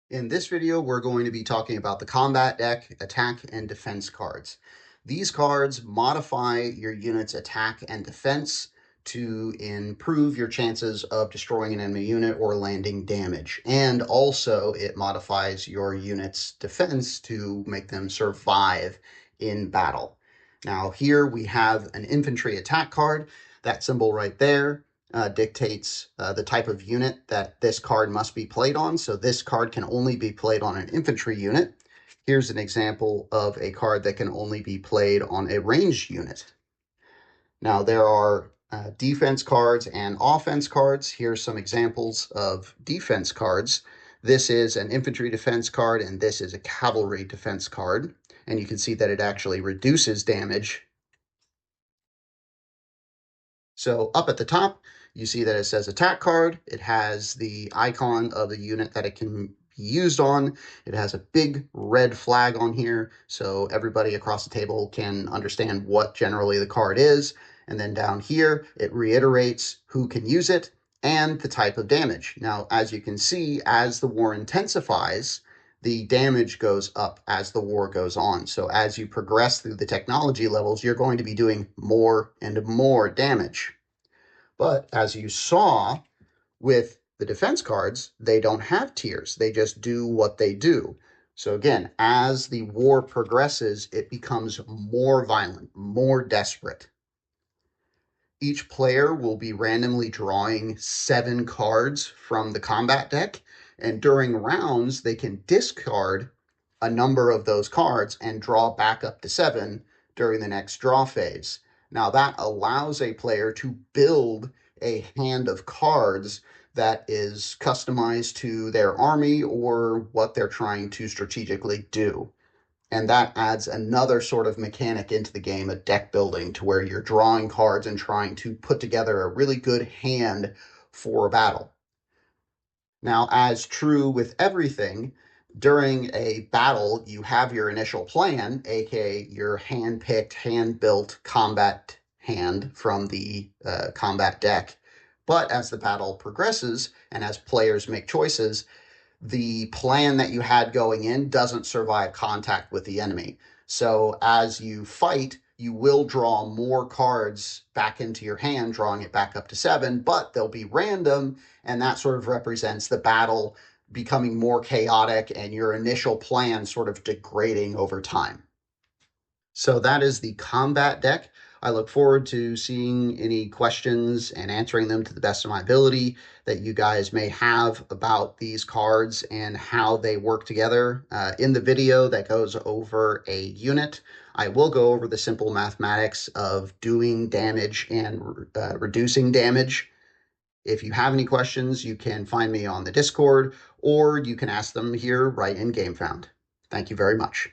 In this video, we're going to be talking about the combat deck, attack, and defense cards. These cards modify your unit's attack and defense to improve your chances of destroying an enemy unit or landing damage. And also, it modifies your unit's defense to make them survive in battle. Now, here we have an infantry attack card. That symbol right there dictates the type of unit that this card must be played on. So this card can only be played on an infantry unit. Here's an example of a card that can only be played on a ranged unit. Now there are defense cards and offense cards. Here's some examples of defense cards. This is an infantry defense card, and this is a cavalry defense card. And you can see that it actually reduces damage. So up at the top, you see that it says attack card. It has the icon of the unit that it can be used on. It has a big red flag on here, so everybody across the table can understand what generally the card is. And then down here, it reiterates who can use it and the type of damage. Now, as you can see, as the war intensifies, the damage goes up as the war goes on. So as you progress through the technology levels, you're going to be doing more and more damage. But as you saw with the defense cards, they don't have tiers. They just do what they do. So again, as the war progresses, it becomes more violent, more desperate. Each player will be randomly drawing 7 cards from the combat deck, and during rounds, they can discard a number of those cards and draw back up to 7 during the next draw phase. Now, that allows a player to build a hand of cards that is customized to their army or what they're trying to strategically do. And that adds another sort of mechanic into the game of deck building, to where you're drawing cards and trying to put together a really good hand for a battle. Now, as true with everything, during a battle, you have your initial plan, aka your hand-picked, hand-built combat hand from the combat deck. But as the battle progresses and as players make choices, the plan that you had going in doesn't survive contact with the enemy. So as you fight, you will draw more cards back into your hand, drawing it back up to 7, but they'll be random, and that sort of represents the battle becoming more chaotic and your initial plan sort of degrading over time. So that is the combat deck. I look forward to seeing any questions and answering them to the best of my ability that you guys may have about these cards and how they work together. In the video that goes over a unit, I will go over the simple mathematics of doing damage and reducing damage. If you have any questions, you can find me on the Discord, or you can ask them here right in GameFound. Thank you very much.